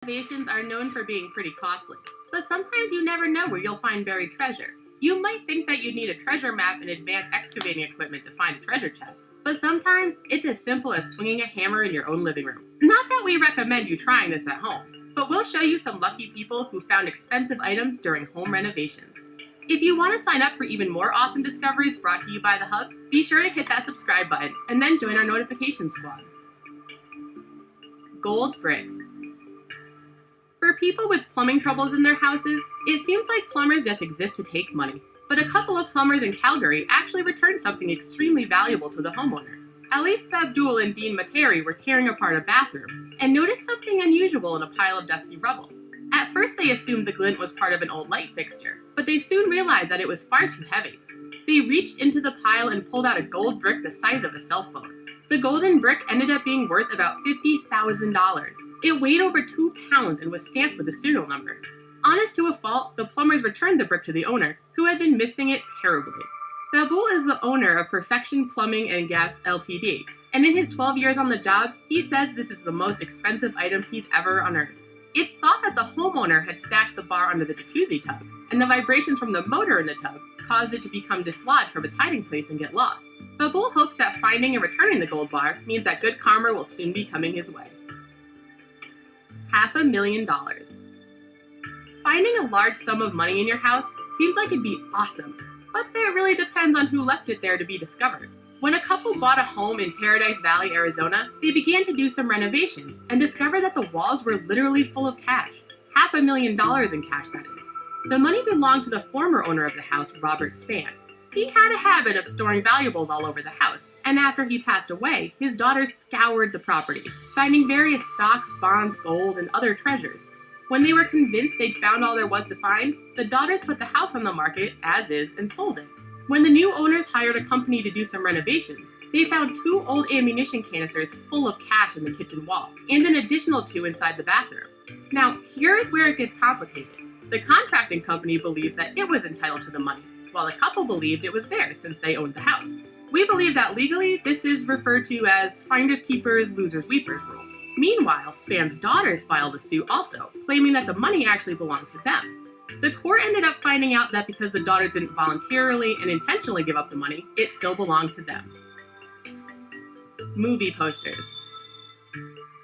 Renovations are known for being pretty costly, but sometimes you never know where you'll find buried treasure. You might think that you'd need a treasure map and advanced excavating equipment to find a treasure chest, but sometimes it's as simple as swinging a hammer in your own living room. Not that we recommend you trying this at home, but we'll show you some lucky people who found expensive items during home renovations. If you want to sign up for even more awesome discoveries brought to you by The Hub, be sure to hit that subscribe button and then join our notification squad. Gold brick. For people with plumbing troubles in their houses, it seems like plumbers just exist to take money. But a couple of plumbers in Calgary actually returned something extremely valuable to the homeowner. Alif Abdul and Dean Materi were tearing apart a bathroom and noticed something unusual in a pile of dusty rubble. At first they assumed the glint was part of an old light fixture, but they soon realized that it was far too heavy. They reached into the pile and pulled out a gold brick the size of a cell phone. The golden brick ended up being worth about $50,000. It weighed over 2 pounds and was stamped with a serial number. Honest to a fault, the plumbers returned the brick to the owner, who had been missing it terribly. Babul is the owner of Perfection Plumbing and Gas Ltd, and in his 12 years on the job, he says this is the most expensive item he's ever unearthed. It's thought that the homeowner had stashed the bar under the jacuzzi tub, and the vibrations from the motor in the tub caused it to become dislodged from its hiding place and get lost. Babul hopes that finding and returning the gold bar means that good karma will soon be coming his way. $500,000. Finding a large sum of money in your house seems like it'd be awesome, but that really depends on who left it there to be discovered. When a couple bought a home in Paradise Valley, Arizona, they began to do some renovations and discovered that the walls were literally full of cash. $500,000 in cash, that is. The money belonged to the former owner of the house, Robert Spann. He had a habit of storing valuables all over the house, and after he passed away, his daughters scoured the property, finding various stocks, bonds, gold, and other treasures. When they were convinced they'd found all there was to find, the daughters put the house on the market as is and sold it. When the new owners hired a company to do some renovations, they found 2 old ammunition canisters full of cash in the kitchen wall, and an additional 2 inside the bathroom. Now, here's where it gets complicated. The contracting company believes that it was entitled to the money, while the couple believed it was theirs since they owned the house. We believe that legally, this is referred to as finders keepers, losers weepers rule. Meanwhile, Spann's daughters filed a suit also, claiming that the money actually belonged to them. The court ended up finding out that because the daughters didn't voluntarily and intentionally give up the money, it still belonged to them. Movie posters.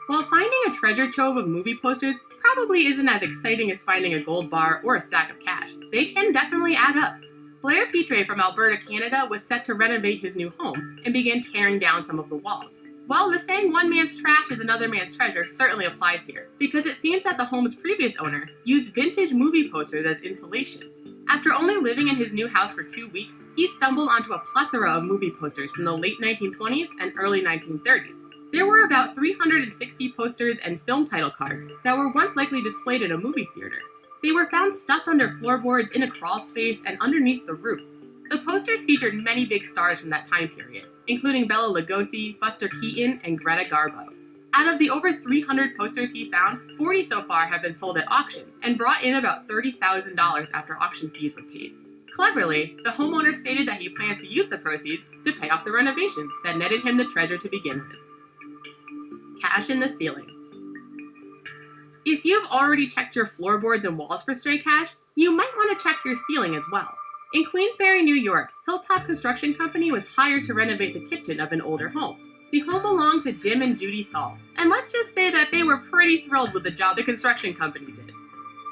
While finding a treasure trove of movie posters probably isn't as exciting as finding a gold bar or a stack of cash, they can definitely add up. Blair Petre from Alberta, Canada was set to renovate his new home and began tearing down some of the walls. Well, the saying one man's trash is another man's treasure certainly applies here, because it seems that the home's previous owner used vintage movie posters as insulation. After only living in his new house for 2 weeks, he stumbled onto a plethora of movie posters from the late 1920s and early 1930s. There were about 360 posters and film title cards that were once likely displayed at a movie theater. They were found stuffed under floorboards, in a crawl space, and underneath the roof. The posters featured many big stars from that time period, including Bela Lugosi, Buster Keaton, and Greta Garbo. Out of the over 300 posters he found, 40 so far have been sold at auction and brought in about $30,000 after auction fees were paid. Cleverly, the homeowner stated that he plans to use the proceeds to pay off the renovations that netted him the treasure to begin with. Cash in the ceiling. If you've already checked your floorboards and walls for stray cash, you might want to check your ceiling as well. In Queensbury, New York, Hilltop Construction Company was hired to renovate the kitchen of an older home. The home belonged to Jim and Judy Thal, and let's just say that they were pretty thrilled with the job the construction company did.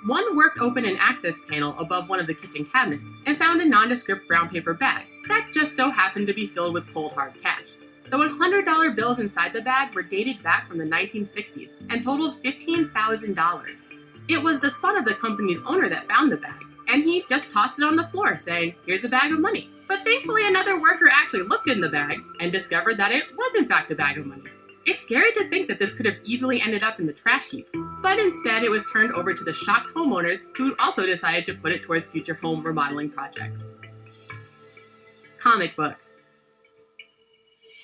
One worked open an access panel above one of the kitchen cabinets and found a nondescript brown paper bag that just so happened to be filled with cold hard cash. The $100 bills inside the bag were dated back from the 1960s and totaled $15,000. It was the son of the company's owner that found the bag, and he just tossed it on the floor, saying, "Here's a bag of money." But thankfully another worker actually looked in the bag and discovered that it was in fact a bag of money. It's scary to think that this could have easily ended up in the trash heap, but instead it was turned over to the shocked homeowners who also decided to put it towards future home remodeling projects. Comic book.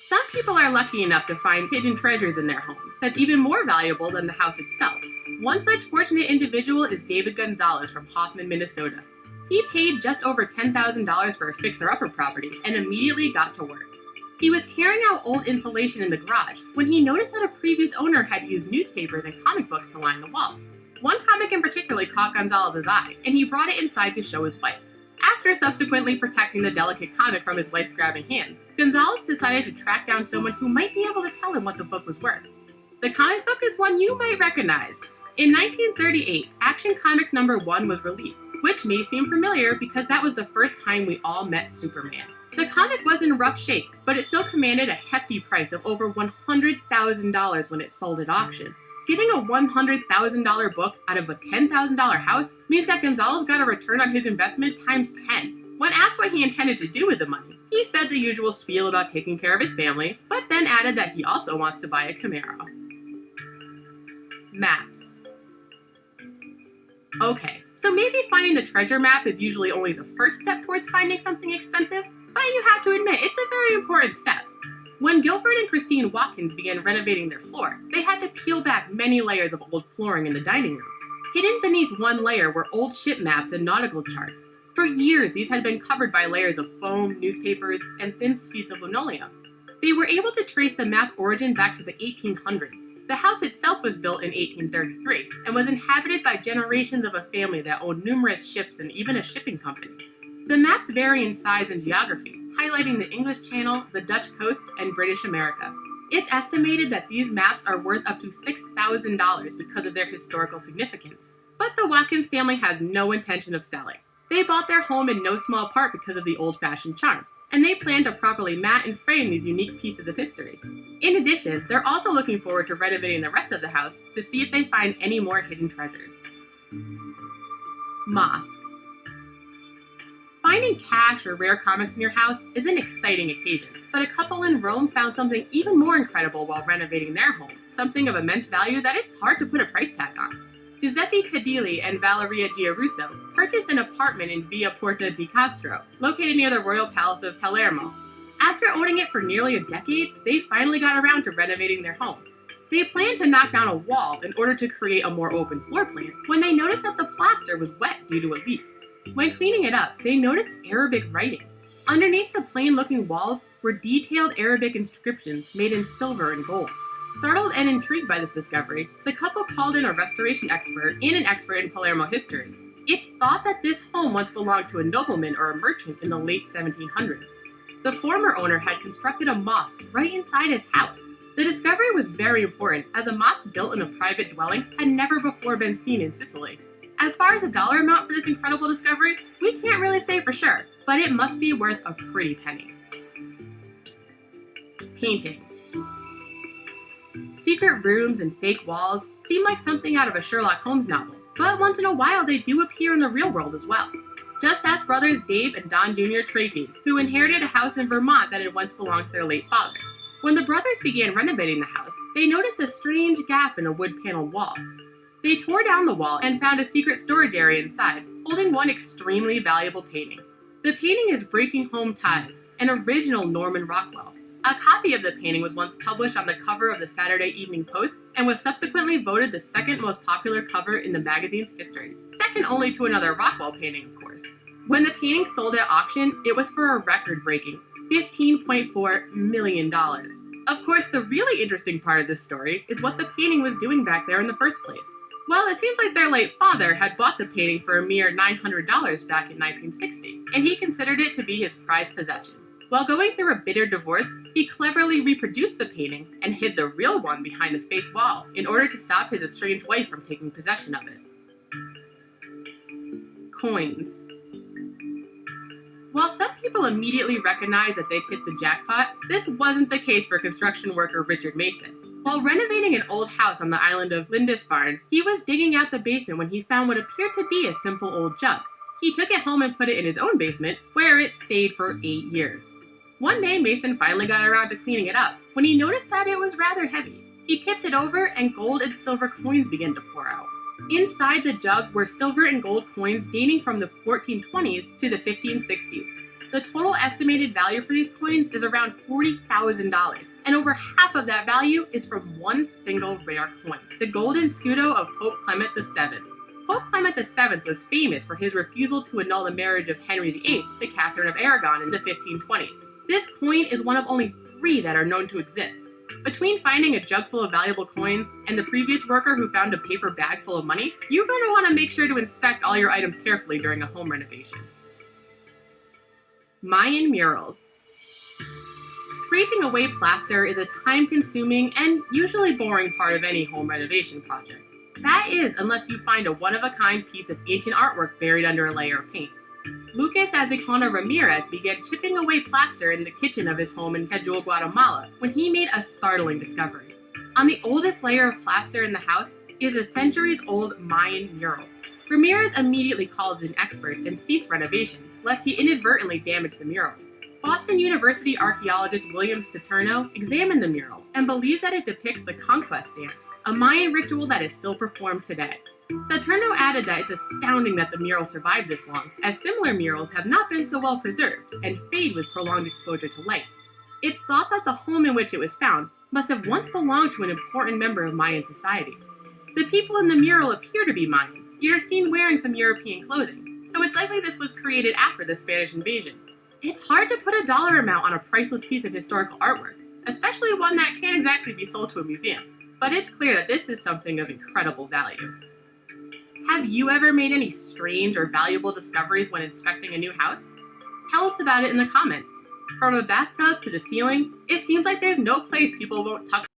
Some people are lucky enough to find hidden treasures in their home that's even more valuable than the house itself. One such fortunate individual is David Gonzalez from Hoffman, Minnesota. He paid just over $10,000 for a fixer-upper property and immediately got to work. He was tearing out old insulation in the garage when he noticed that a previous owner had used newspapers and comic books to line the walls. One comic in particular caught Gonzalez's eye, and he brought it inside to show his wife. After subsequently protecting the delicate comic from his wife's grabbing hands, Gonzalez decided to track down someone who might be able to tell him what the book was worth. The comic book is one you might recognize. In 1938, Action Comics #1 was released, which may seem familiar because that was the first time we all met Superman. The comic was in rough shape, but it still commanded a hefty price of over $100,000 when it sold at auction. Getting a $100,000 book out of a $10,000 house means that Gonzalez got a return on his investment times 10. When asked what he intended to do with the money, he said the usual spiel about taking care of his family, but then added that he also wants to buy a Camaro. Maps. Okay, so maybe finding the treasure map is usually only the first step towards finding something expensive, but you have to admit, it's a very important step. When Guilford and Christine Watkins began renovating their floor, they had to peel back many layers of old flooring in the dining room. Hidden beneath one layer were old ship maps and nautical charts. For years, these had been covered by layers of foam, newspapers, and thin sheets of linoleum. They were able to trace the map's origin back to the 1800s. The house itself was built in 1833 and was inhabited by generations of a family that owned numerous ships and even a shipping company. The maps vary in size and geography, highlighting the English Channel, the Dutch coast, and British America. It's estimated that these maps are worth up to $6,000 because of their historical significance. But the Watkins family has no intention of selling. They bought their home in no small part because of the old-fashioned charm, and they plan to properly mat and frame these unique pieces of history. In addition, they're also looking forward to renovating the rest of the house to see if they find any more hidden treasures. Moss. Finding cash or rare comics in your house is an exciting occasion, but a couple in Rome found something even more incredible while renovating their home, something of immense value that it's hard to put a price tag on. Giuseppe Cadilli and Valeria Giarusso purchased an apartment in Via Porta di Castro, located near the royal palace of Palermo. After owning it for nearly a decade, they finally got around to renovating their home. They planned to knock down a wall in order to create a more open floor plan when they noticed that the plaster was wet due to a leak. When cleaning it up, they noticed Arabic writing. Underneath the plain-looking walls were detailed Arabic inscriptions made in silver and gold. Startled and intrigued by this discovery, the couple called in a restoration expert and an expert in Palermo history. It's thought that this home once belonged to a nobleman or a merchant in the late 1700s. The former owner had constructed a mosque right inside his house. The discovery was very important, as a mosque built in a private dwelling had never before been seen in Sicily. As far as the dollar amount for this incredible discovery, we can't really say for sure, but it must be worth a pretty penny. Painting. Secret rooms and fake walls seem like something out of a Sherlock Holmes novel, but once in a while they do appear in the real world as well. Just ask brothers Dave and Don Jr. Tracy, who inherited a house in Vermont that had once belonged to their late father. When the brothers began renovating the house, they noticed a strange gap in a wood-paneled wall. They tore down the wall and found a secret storage area inside, holding one extremely valuable painting. The painting is Breaking Home Ties, an original Norman Rockwell. A copy of the painting was once published on the cover of the Saturday Evening Post and was subsequently voted the second most popular cover in the magazine's history, second only to another Rockwell painting, of course. When the painting sold at auction, it was for a record-breaking $15.4 million. Of course, the really interesting part of this story is what the painting was doing back there in the first place. Well, it seems like their late father had bought the painting for a mere $900 back in 1960, and he considered it to be his prized possession. While going through a bitter divorce, he cleverly reproduced the painting and hid the real one behind a fake wall in order to stop his estranged wife from taking possession of it. Coins. While some people immediately recognized that they'd hit the jackpot, this wasn't the case for construction worker Richard Mason. While renovating an old house on the island of Lindisfarne, he was digging out the basement when he found what appeared to be a simple old jug. He took it home and put it in his own basement, where it stayed for 8 years. One day, Mason finally got around to cleaning it up when he noticed that it was rather heavy. He tipped it over and gold and silver coins began to pour out. Inside the jug were silver and gold coins dating from the 1420s to the 1560s. The total estimated value for these coins is around $40,000, and over half of that value is from one single rare coin, the golden scudo of Pope Clement VII. Pope Clement VII was famous for his refusal to annul the marriage of Henry VIII to Catherine of Aragon in the 1520s. This coin is one of only 3 that are known to exist. Between finding a jug full of valuable coins and the previous worker who found a paper bag full of money, you're going to want to make sure to inspect all your items carefully during a home renovation. Mayan murals. Scraping away plaster is a time-consuming and usually boring part of any home renovation project. That is, unless you find a one-of-a-kind piece of ancient artwork buried under a layer of paint. Lucas Azicona Ramirez began chipping away plaster in the kitchen of his home in Quechua, Guatemala, when he made a startling discovery. On the oldest layer of plaster in the house is a centuries-old Mayan mural. Ramirez immediately calls in experts and ceased renovations, lest he inadvertently damage the mural. Boston University archaeologist William Saturno examined the mural and believes that it depicts the conquest dance, a Mayan ritual that is still performed today. Saturno added that it's astounding that the mural survived this long, as similar murals have not been so well preserved and fade with prolonged exposure to light. It's thought that the home in which it was found must have once belonged to an important member of Mayan society. The people in the mural appear to be Mayan, yet are seen wearing some European clothing, so it's likely this was created after the Spanish invasion. It's hard to put a dollar amount on a priceless piece of historical artwork, especially one that can't exactly be sold to a museum, but it's clear that this is something of incredible value. Have you ever made any strange or valuable discoveries when inspecting a new house? Tell us about it in the comments. From a bathtub to the ceiling, it seems like there's no place people won't tuck